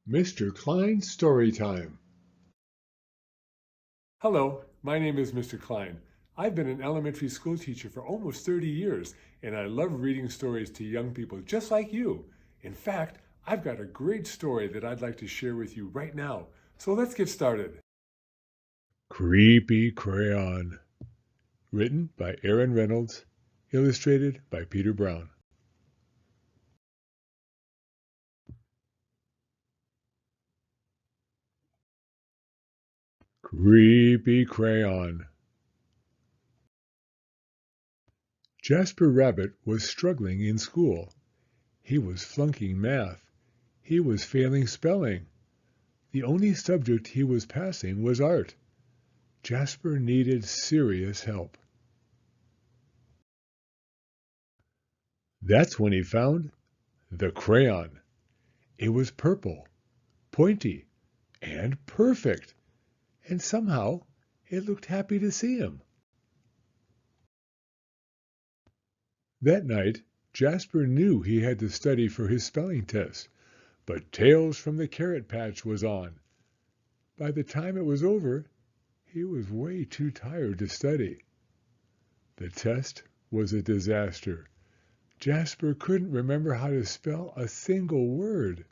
Mr. Klein's Story Time. Hello, my name is Mr. Klein. I've been an elementary school teacher for almost 30 years, and I love reading stories to young people just like you. In fact, I've got a great story that I'd like to share with you right now. So let's get started. Creepy Crayon. Written by Aaron Reynolds. Illustrated by Peter Brown. Creepy Crayon. Jasper Rabbit was struggling in school. He was flunking math. He was failing spelling. The only subject he was passing was art. Jasper needed serious help. That's when he found the crayon. It was purple, pointy, and perfect, and somehow it looked happy to see him. That night, Jasper knew he had to study for his spelling test, but Tales from the Carrot Patch was on. By the time it was over, he was way too tired to study. The test was a disaster. Jasper couldn't remember how to spell a single word.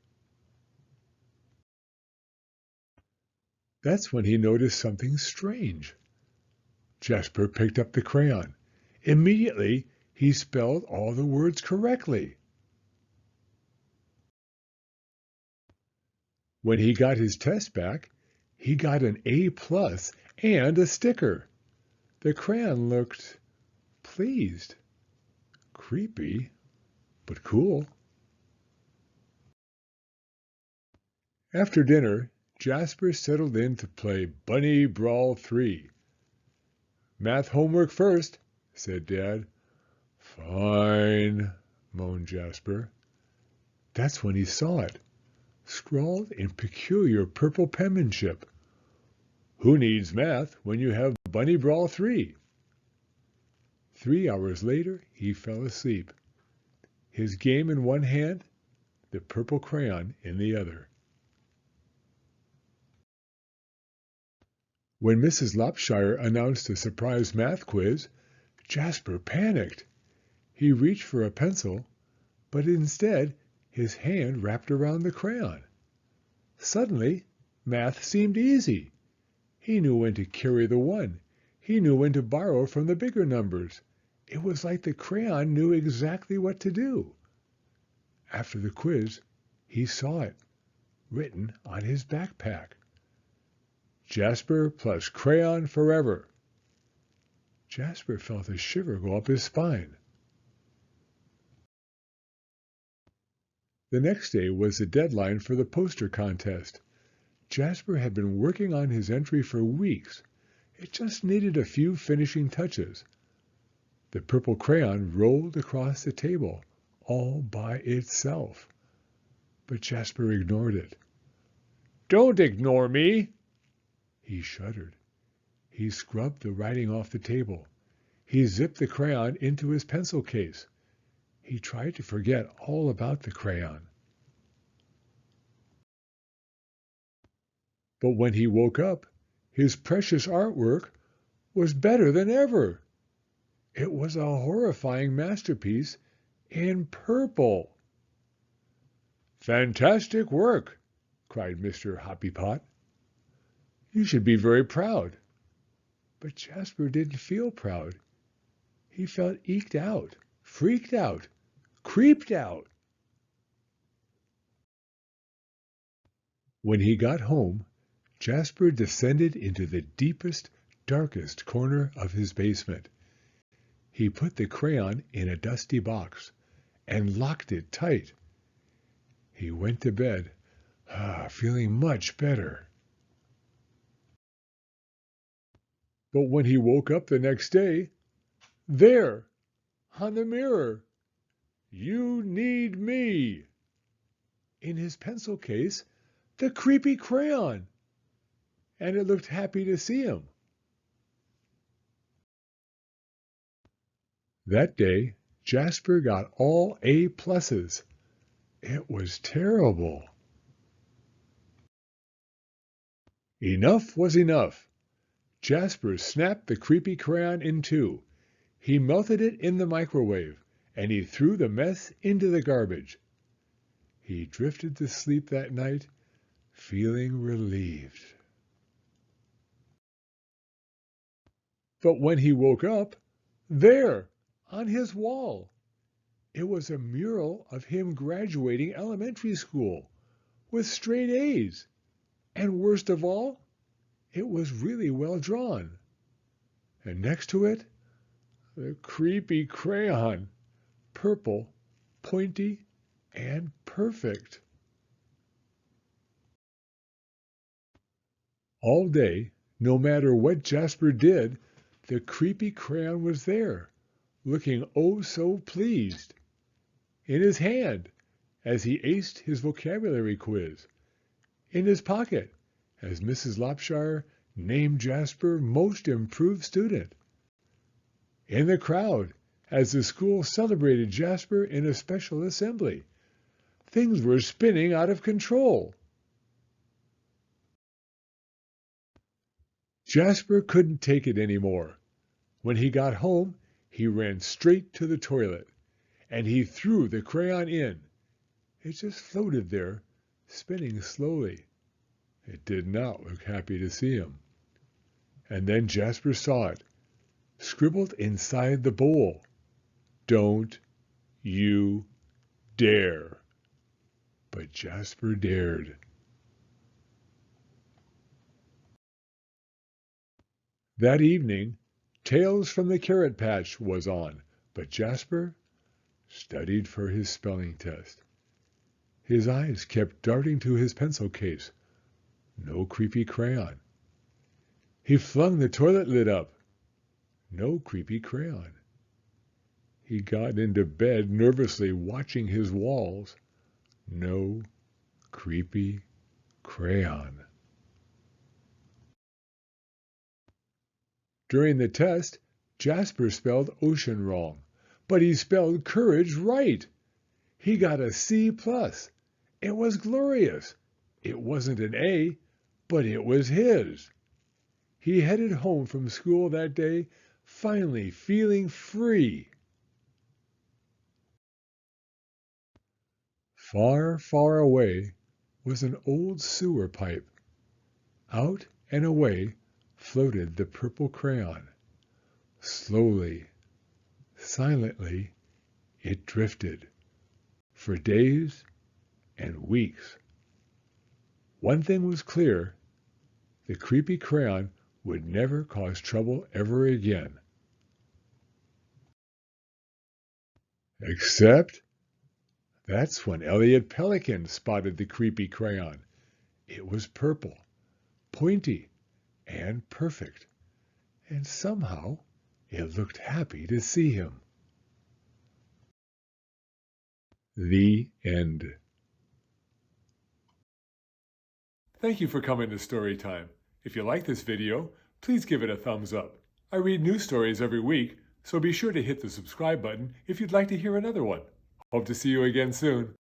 That's when he noticed something strange. Jasper picked up the crayon. Immediately, he spelled all the words correctly. When he got his test back, he got an A+ and a sticker. The crayon looked pleased. Creepy, but cool. After dinner, Jasper settled in to play Bunny Brawl 3. Math homework first, said Dad. Fine, moaned Jasper. That's when he saw it, scrawled in peculiar purple penmanship. Who needs math when you have Bunny Brawl 3? 3 hours later, he fell asleep, his game in one hand, the purple crayon in the other. When Mrs. Lopshire announced a surprise math quiz, Jasper panicked. He reached for a pencil, but instead his hand wrapped around the crayon. Suddenly, math seemed easy. He knew when to carry the one. He knew when to borrow from the bigger numbers. It was like the crayon knew exactly what to do. After the quiz, he saw it, written on his backpack. Jasper plus crayon forever. Jasper felt a shiver go up his spine. The next day was the deadline for the poster contest. Jasper had been working on his entry for weeks. It just needed a few finishing touches. The purple crayon rolled across the table, all by itself. But Jasper ignored it. "Don't ignore me!" He shuddered. He scrubbed the writing off the table. He zipped the crayon into his pencil case. He tried to forget all about the crayon. But when he woke up, his precious artwork was better than ever. It was a horrifying masterpiece in purple. "Fantastic work!" cried Mr. Hoppypot. "You should be very proud." But Jasper didn't feel proud. He felt eked out, freaked out, creeped out. When he got home, Jasper descended into the deepest, darkest corner of his basement. He put the crayon in a dusty box and locked it tight. He went to bed, feeling much better. But when he woke up the next day, there, on the mirror, "You need me." In his pencil case, the creepy crayon, and it looked happy to see him. That day, Jasper got all A+. It was terrible. Enough was enough. Jasper snapped the creepy crayon in two. He melted it in the microwave, and he threw the mess into the garbage. He drifted to sleep that night, feeling relieved. But when he woke up, there, on his wall, it was a mural of him graduating elementary school with straight A's. And worst of all, it was really well drawn. And next to it, the creepy crayon, purple, pointy, and perfect. All day, no matter what Jasper did, the creepy crayon was there, looking oh so pleased. In his hand, as he aced his vocabulary quiz. In his pocket, as Mrs. Lopshire named Jasper Most Improved Student. In the crowd, as the school celebrated Jasper in a special assembly. Things were spinning out of control. Jasper couldn't take it anymore. When he got home, he ran straight to the toilet, and he threw the crayon in. It just floated there, spinning slowly. It did not look happy to see him. And then Jasper saw it, scribbled inside the bowl. Don't you dare. But Jasper dared. That evening, Tales from the Carrot Patch was on, but Jasper studied for his spelling test. His eyes kept darting to his pencil case. No creepy crayon. He flung the toilet lid up. No creepy crayon. He got into bed nervously watching his walls. No creepy crayon. During the test, Jasper spelled ocean wrong, but he spelled courage right. He got a C+. It was glorious. It wasn't an A, but it was his. He headed home from school that day, finally feeling free. Far, far away was an old sewer pipe. Out and away floated the purple crayon. Slowly, silently, it drifted for days and weeks. One thing was clear. The creepy crayon would never cause trouble ever again. Except that's when Elliot Pelican spotted the creepy crayon. It was purple, pointy, and perfect, and somehow it looked happy to see him. The end. Thank you for coming to Storytime. If you like this video, please give it a thumbs up. I read new stories every week, so be sure to hit the subscribe button if you'd like to hear another one. Hope to see you again soon.